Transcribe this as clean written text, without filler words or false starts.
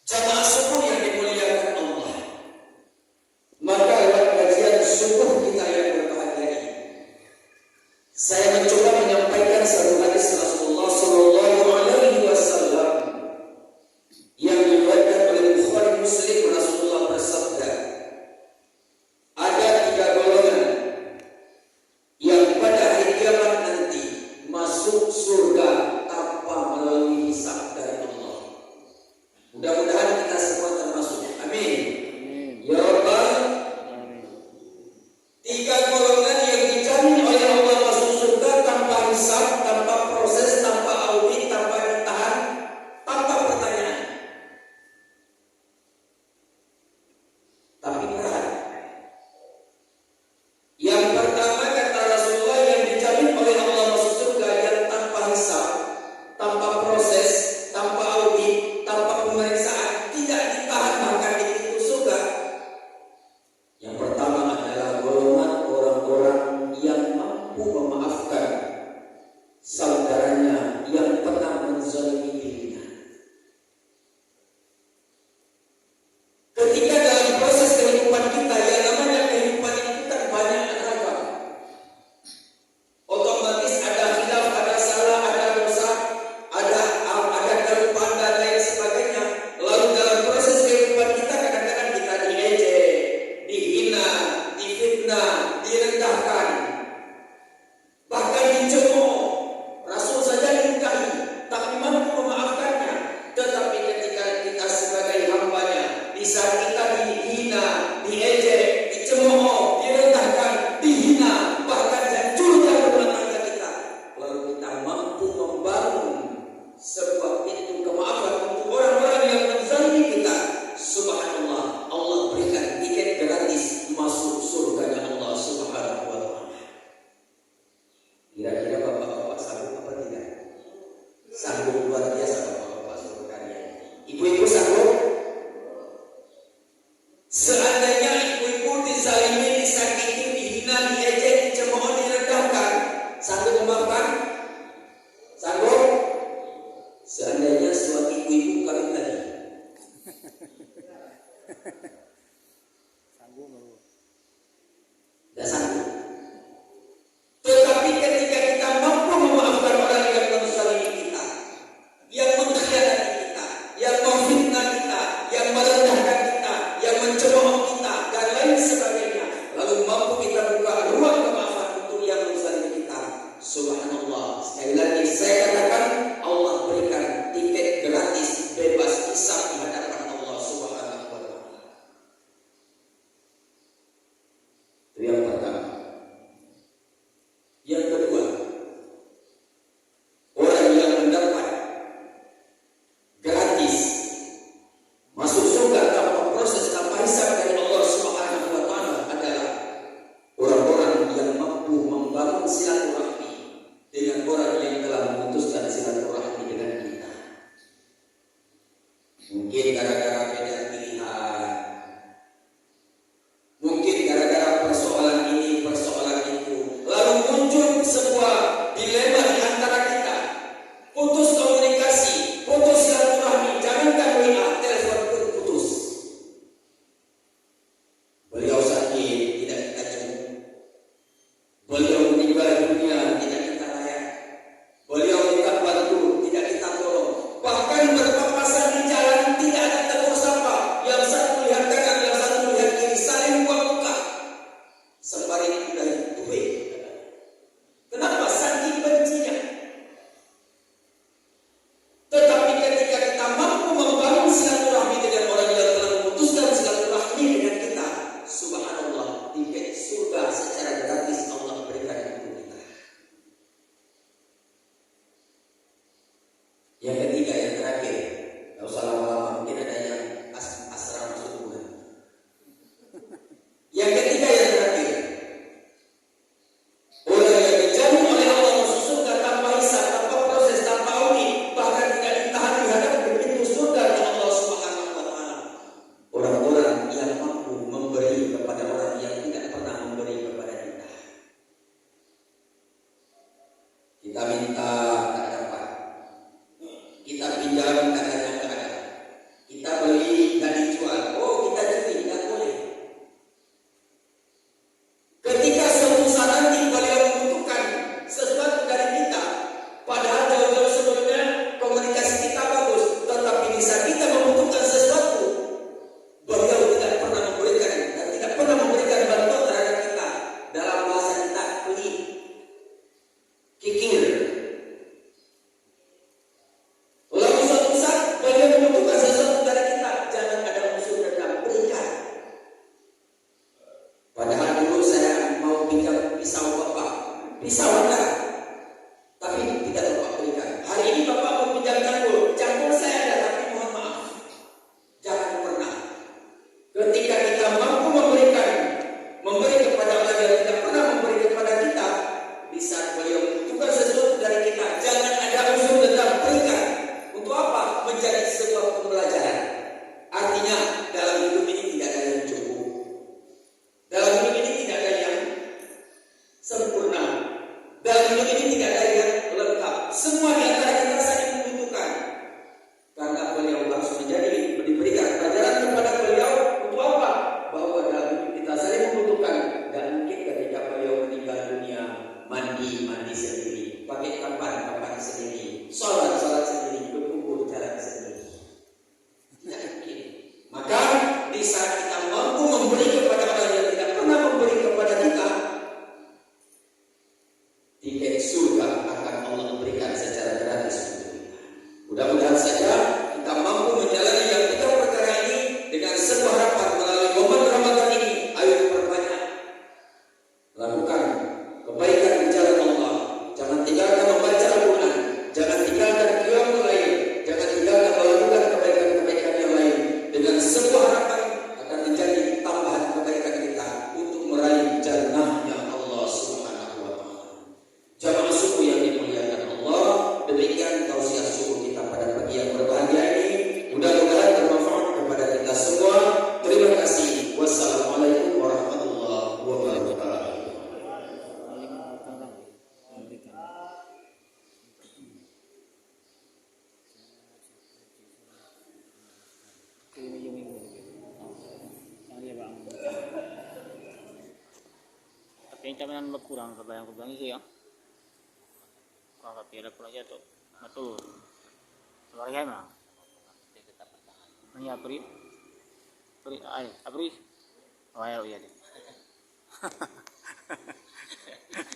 Jamaah subuh yang dimuliakan Allah, maka lewat kajian subuh kita yang berbahagia ini, saya mencoba menyampaikan satu hadis Rasulullah Sallallahu Alaihi Wasallam yang diriwayatkan oleh Bukhari Muslim. Rasulullah bersabda, ada 3 golongan yang pada hari kiamat nanti masuk surga tanpa melalui hisab dari Allah. Mudah-mudahan kita semua termasuk. Amin. Ya Rabbal. 3 golongan yang dijamin oleh Allah masuk surga tanpa hisab, tanpa proses, tanpa audit, tanpa ditahan, tanpa pertanyaan. Tapi berat. Yang pertama kata Rasulullah yang dijamin oleh Allah masuk surga yang tanpa hisab, tanpa proses, tanpa audit, tanpa pemeriksaan, tidak ditahan bahkan di pintu surga. Yang pertama adalah golongan orang-orang yang mampu memaafkan saudaranya yang pernah menzalimi dirinya. Ketika dalam proses kehidupan kita, yang namanya kehidupan itu kan banyak ragam. Otomatis ada khilaf, ada salah, ada dosa, ada kelupaan dan lain sebagainya. Lalu dalam proses kehidupan kita kadang-kadang kita diejek, dihina, difitnah, direndahkan, bahkan dicemooh. Rasul saja dinikahi, tapi mampu memaafkannya. Tetapi ketika kita sebagai hambanya, di saat kita dihina, diejek, dicemooh, direndahkan, dihina, bahkan hancurkan rumah tangga kita, lalu kita mampu membangun sebuah pintu kemaafan untuk orang-orang yang menzalimi kita, subhanallah, Allah berikan tiket gratis masuk surganya Allah Subhanahu wa ta'ala. Kira-kira bapak-bapak sanggup apa tidak? Sanggup, luar biasa bapak-bapak surganya. Ibu-ibu sanggup? Seandainya ibu-ibu dizalimi, disakiti, dihina, diejek, dicemooh, direndahkan, sanggup memaafkan? Sanggup? Seandainya suami ibu-ibu kawin lagi, tidak sanggup. Tetapi ketika kita mampu memaafkan orang yang menzalimi kita, yang mengkhianati kita, yang memfitnah kita, yang merendahkan kita, yang mencemooh kita, dan lain sebagainya, lalu mampu kita buka ruang kemaafan untuk yang menzalimi kita, subhanallah. Sekali lagi saya katakan, Allah berikan tiket gratis bebas hisab di hadapan Allah Subhanahu wa ta'ala. Itu yang pertama. Yang kedua, orang yang mendapat gratis masuk surga tanpa proses, tanpa hisab dari Allah Subhanahu wa ta'ala adalah orang-orang yang mampu membangun silaturahmi dengan orang yang telah memutuskan silaturahmi dengan kita. Mungkin gara-gara beda pilihan, mungkin gara-gara persoalan ini, persoalan itu, lalu muncul sebuah dilema di antara kita. Putus komunikasi, putus silaturahmi, jangankan WA, telepon pun putus. Beliau sakit, tidak kita jenguk. Beliau meninggal dunia, tidak kita layak. Beliau minta bantu, tidak kita tolong. Bahkan berpapasan di jalan, tidak ada tegur pembelajaran. Artinya dalam hidup ini tidak ada yang cukup. Dalam hidup ini tidak ada yang sempurna. Dalam hidup ini tidak ada yang lengkap. Semua di antara kita saling membutuhkan. Karena beliau harus diberikan pelajaran kepada beliau untuk apa? Bahwa dalam hidup kita saling membutuhkan. Dan mungkin ketika beliau meninggal dunia, mandi sendiri, pakai kapan sendiri, sholat sendiri, berkumpul jalan sendiri. Tidak mungkin. Maka di saat kita mampu memberi kepada orang yang tidak pernah memberi kepada kita, tiket surga akan Allah berikan secara gratis untuk kita. Mudah-mudahan saja kita mampu menjalani yang 3 perkara ini dengan sebuah harapan melalui momen Ramadan ini. Ayo perbanyak lakukan kebaikan di jalan Allah. Jangan tinggalkan membaca Al-Quran. Jangan tinggalkan qiyamul lail. Jangan tinggalkan melakukan kebaikan-kebaikan yang lain. Dengan sebuah harapan akan menjadi tambahan kebaikan kita untuk meraih jannahnya Allah Subhanahu wa Ta'ala. Jamaah suku yang dimuliakan Allah, demikian tausiah suku kita pada pagi yang berbahagia ini. Mudah-mudahan bermanfaat kepada kita semua. Terima kasih. Wassalamualaikum warahmatullahi wabarakatuh. Tapi yang camilan berkurang kebayang itu ya. Kalau tapi ada pulang jatuh, betul. Sebagai mana? Ini April, April, oh ya deh.